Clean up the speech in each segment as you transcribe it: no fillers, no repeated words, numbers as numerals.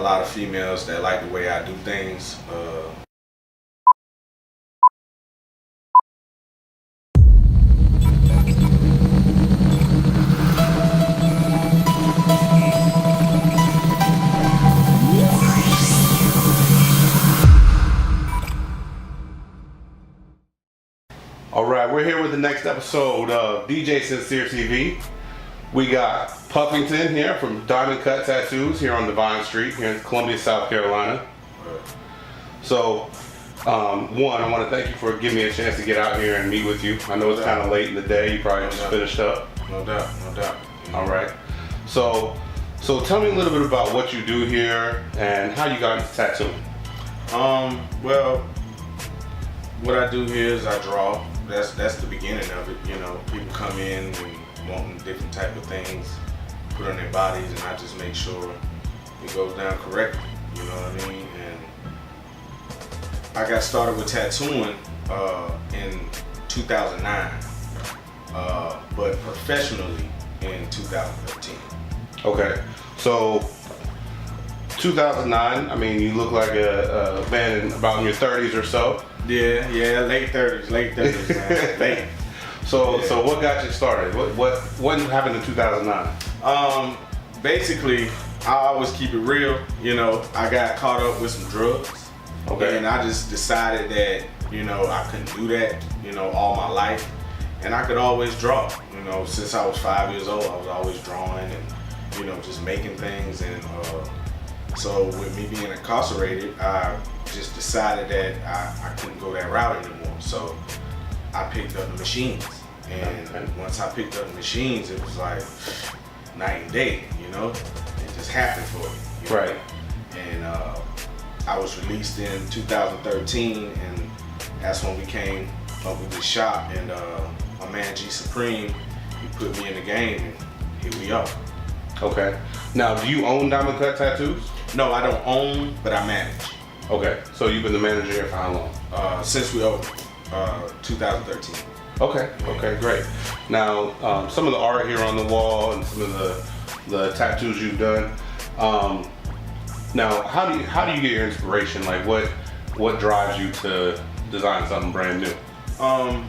lot of females that like the way I do things. All right, we're here with the next episode of djsinceretv. We got Puffington here from Diamond Cut Tattoos here on Devine Street here in Columbia, South Carolina. So, one, I want to thank you for giving me a chance to get out here and meet with you. I know it's kind of late in the day. You probably just finished up. No doubt, no doubt. All right. So tell me a little bit about what you do here and how you got into tattooing. Well, what I do here is I draw. That's the beginning of it. You know, people come in and wanting different type of things put on their bodies, and I just make sure it goes down correctly. You know what I mean? And I got started with tattooing in 2009, but professionally in 2013. Okay, so 2009. I mean, you look like a man about in your 30s or so. Yeah, late 30s, man, late. So what got you started? What happened in 2009? Basically, I always keep it real. You know, I got caught up with some drugs. Okay. And I just decided that, you know, I couldn't do that, you know, all my life. And I could always draw. You know, since I was 5 years old, I was always drawing and, you know, just making things. And so with me being incarcerated, I just decided that I couldn't go that route anymore. So I picked up the machines. And once I picked up the machines, it was like night and day, you know? It just happened for me. You know? Right. And I was released in 2013, and that's when we came up with this shop. And my man G Supreme, he put me in the game, and here we are. Okay. Now, do you own Diamond Cut Tattoos? No, I don't own, but I manage. Okay. So you've been the manager here for how long? Since we opened, 2013. Okay, great. Now, some of the art here on the wall and some of the tattoos you've done. Now, how do you get your inspiration? Like, what drives you to design something brand new?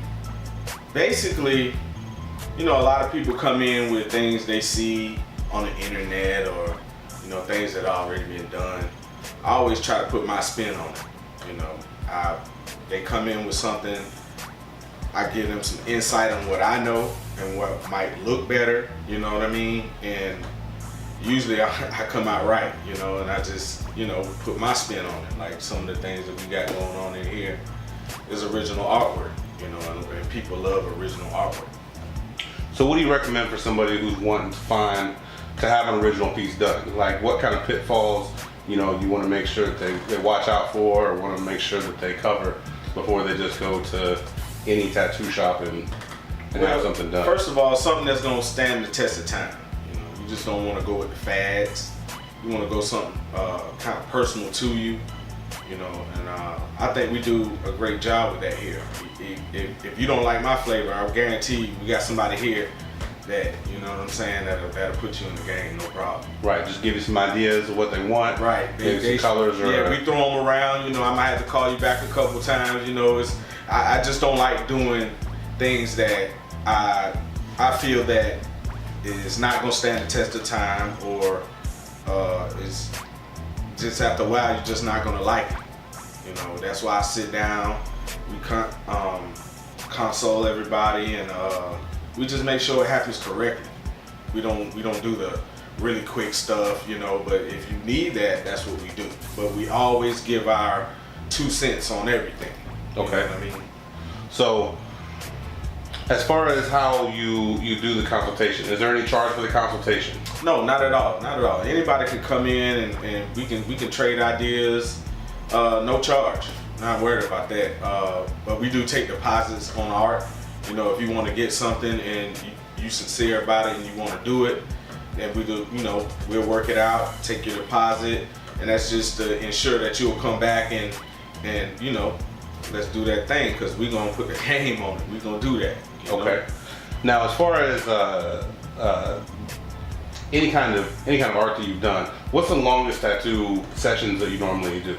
Basically, you know, a lot of people come in with things they see on the internet or, you know, things that are already been done. I always try to put my spin on it. You know, they come in with something. I give them some insight on what I know and what might look better, you know what I mean? And usually I come out right, you know, and I just, you know, put my spin on it. Like some of the things that we got going on in here is original artwork, you know, and people love original artwork. So what do you recommend for somebody who's wanting to have an original piece done? Like what kind of pitfalls, you know, you want to make sure that they watch out for or want to make sure that they cover before they just go to any tattoo shop and have something done? First of all, something that's going to stand the test of time. You know, you just don't want to go with the fads. You want to go something kind of personal to you, you know, and I think we do a great job with that here. If you don't like my flavor, I guarantee you we got somebody here that, you know what I'm saying, that'll put you in the game, no problem. Right, just give you some ideas of what they want. Right. Maybe some colors or... Yeah, we throw them around, you know, I might have to call you back a couple times, you know, I just don't like doing things that I feel that is not gonna stand the test of time or is just after a while you're just not gonna like it. You know, that's why I sit down, we console everybody, and we just make sure it happens correctly. We don't do the really quick stuff, you know, but if you need that, that's what we do. But we always give our 2 cents on everything. Okay. You know what I mean? So, as far as how you do the consultation, is there any charge for the consultation? No, not at all. Not at all. Anybody can come in and we can trade ideas. No charge. Not worried about that. But we do take deposits on art. You know, if you want to get something and you sincere about it and you want to do it, then we do. You know, we'll work it out. Take your deposit, and that's just to ensure that you'll come back and you know. Let's do that thing because we're gonna put the game on it. We're gonna do that. Okay. Now, as far as any kind of art that you've done, what's the longest tattoo sessions that you normally do?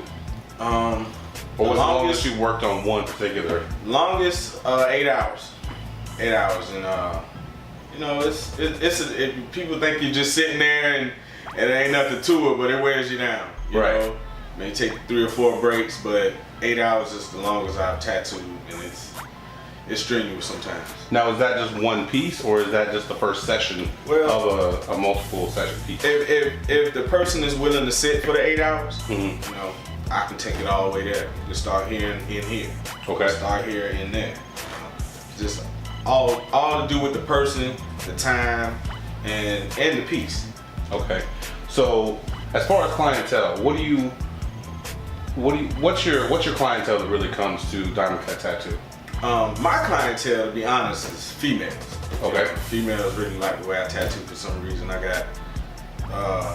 Or what's the longest you worked on one particular? Longest 8 hours. 8 hours, and you know, people think you're just sitting there and it ain't nothing to it, but it wears you down. You know, may take 3 or 4 breaks, but 8 hours is the longest I've tattooed, and it's strenuous sometimes. Now, is that just one piece, or is that just the first session of a multiple session piece? If the person is willing to sit for the 8 hours, you know, I can take it all the way there. You can start here and in here. Okay. Start here and there. Just all to do with the person, the time, and the piece. Okay. So as far as clientele, what's your clientele that really comes to Diamond Cut Tattoo? My clientele, to be honest, is females. Okay. Females really like the way I tattoo for some reason. I got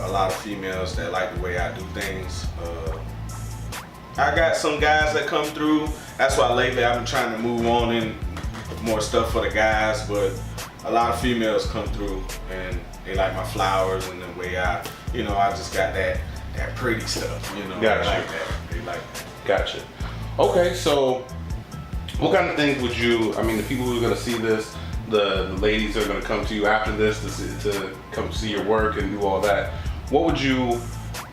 a lot of females that like the way I do things. I got some guys that come through. That's why lately I've been trying to move on in more stuff for the guys, but a lot of females come through and they like my flowers and the way I just got that pretty stuff, you know. Gotcha. They like that. They like that. Gotcha. Okay, so what kind of things would the people who are going to see this, the ladies that are going to come to you after this to come see your work and do all that, what would you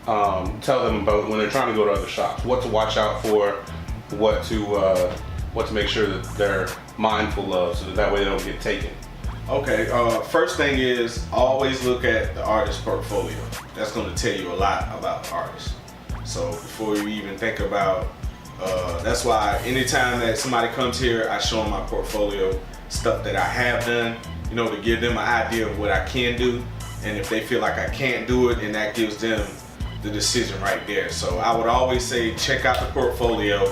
tell them about when they're trying to go to other shops? What to watch out for, what to make sure that they're mindful of, so that way they don't get taken? Okay, first thing is always look at the artist's portfolio. That's going to tell you a lot about the artist. So before you even think about, that's why anytime that somebody comes here, I show them my portfolio, stuff that I have done, you know, to give them an idea of what I can do. And if they feel like I can't do it, then that gives them the decision right there. So I would always say, check out the portfolio.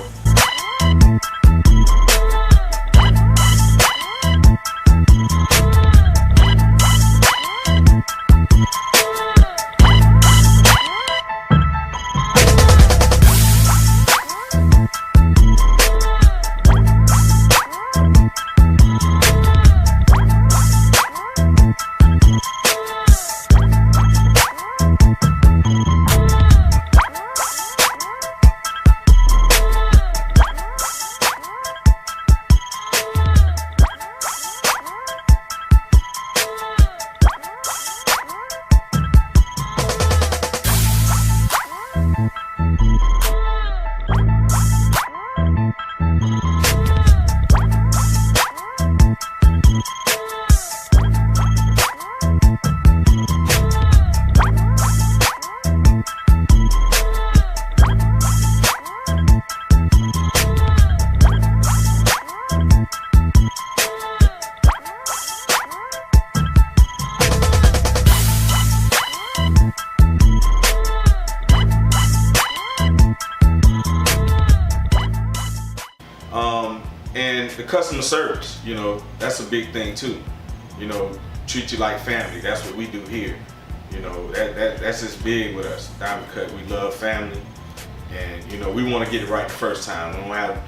And the customer service, you know, that's a big thing too. You know, treat you like family. That's what we do here. You know, that's just big with us. Diamond Cut, we love family, and you know, we want to get it right the first time. We don't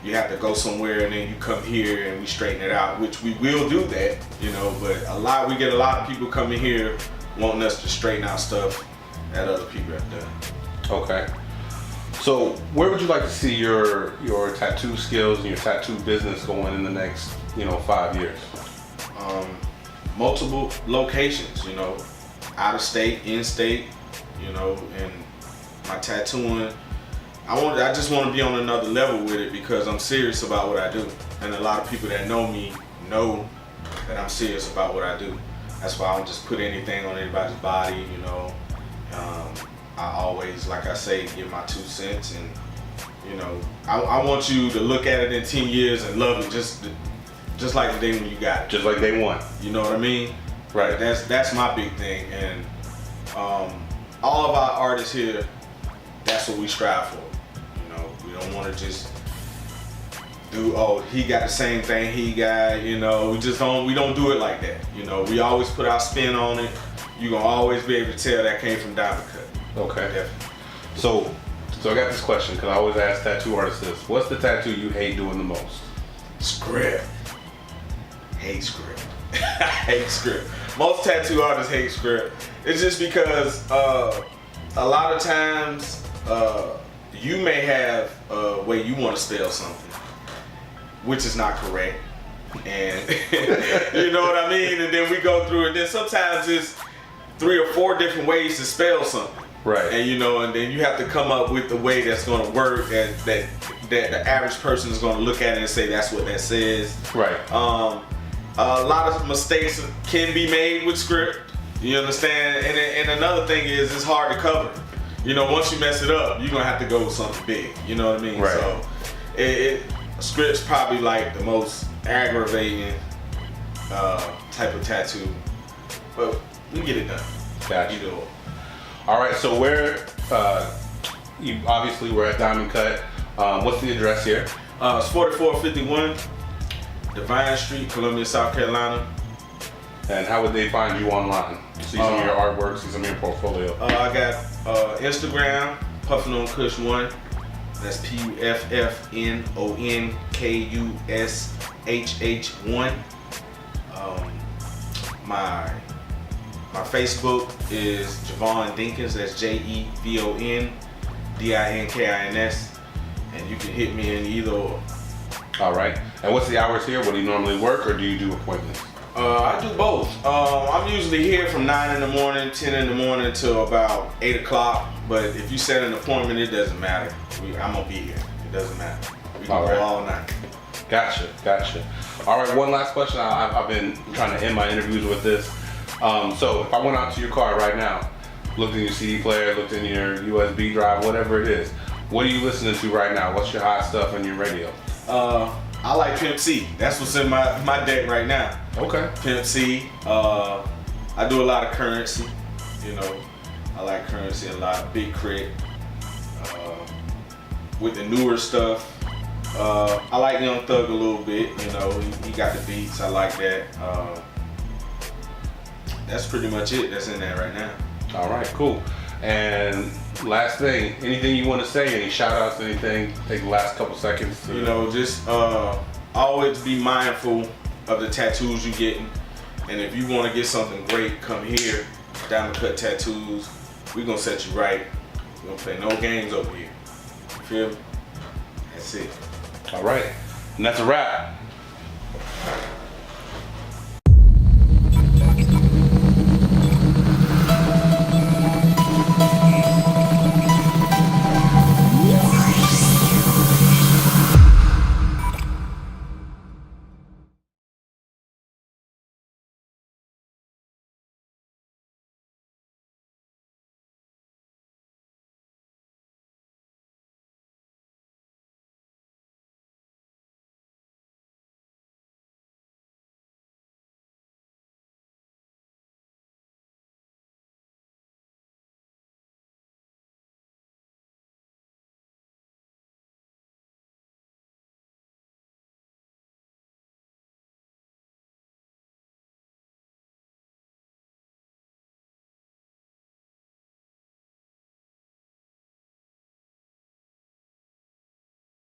you have to go somewhere and then you come here and we straighten it out, which we will do that, you know. But we get a lot of people coming here wanting us to straighten out stuff that other people have done. Okay. So where would you like to see your tattoo skills and your tattoo business going in the next, 5 years? Multiple locations, out of state, in state, and my tattooing. I just want to be on another level with it because I'm serious about what I do. And a lot of people that know me know that I'm serious about what I do. That's why I don't just put anything on anybody's body, I always, like I say, give my 2 cents, and I want you to look at it in 10 years and love it just like the day when you got it. Just like day one. You know what I mean? Right. That's my big thing, and all of our artists here, that's what we strive for. We don't want to just do, he got the same thing he got, we don't do it like that. We always put our spin on it. You're gonna always be able to tell that came from Diamond Cut. Okay. Definitely. So I got this question because I always ask tattoo artists this. What's the tattoo you hate doing the most? Script. Hate script. I hate script. Most tattoo artists hate script. It's just because a lot of times you may have a way you want to spell something, which is not correct. And you know what I mean? And then we go through it. Then sometimes it's 3 or 4 different ways to spell something. Right. And you know, and then you have to come up with the way that's going to work that the average person is going to look at it and say that's what that says. Right. A lot of mistakes can be made with script. You understand? And another thing is it's hard to cover. You know, once you mess it up, you're gonna have to go with something big. You know what I mean? Right. So script's probably like the most aggravating type of tattoo, but we get it done. Gotcha. Either or. All right, so you obviously we're at Diamond Cut. What's the address here? It's 4451 Devine Street, Columbia, South Carolina. And how would they find you online? See some of your artwork, see some of your portfolio. I got Instagram, Puffington Kush 1. That's PUFFNONKUSHH1. My Facebook is Javon Dinkins. That's JEVONDINKINS. And you can hit me in either or. All right. And what's the hours here? What do you normally work, or do you do appointments? I do both. I'm usually here from 9 in the morning, 10 in the morning till about 8 o'clock. But if you set an appointment, it doesn't matter. I'm gonna be here. It doesn't matter. We can go all night. Gotcha. All right, one last question. I've been trying to end my interviews with this. So if I went out to your car right now, looked in your CD player, looked in your USB drive, whatever it is, what are you listening to right now? What's your hot stuff on your radio? I like Pimp C. That's what's in my deck right now. Okay. Pimp C. I do a lot of Currency. You know, I like Currency a lot. Big Crit. With the newer stuff, I like Young Thug a little bit. You know, he got the beats. I like that. That's pretty much it. That's in there right now. All right, cool. And last thing, anything you want to say? Any shout outs, anything? Take the last couple seconds. You know, just always be mindful of the tattoos you're getting. And if you want to get something great, come here. Diamond Cut Tattoos. We're going to set you right. We're going to play no games over here. You feel me? That's it. All right. And that's a wrap.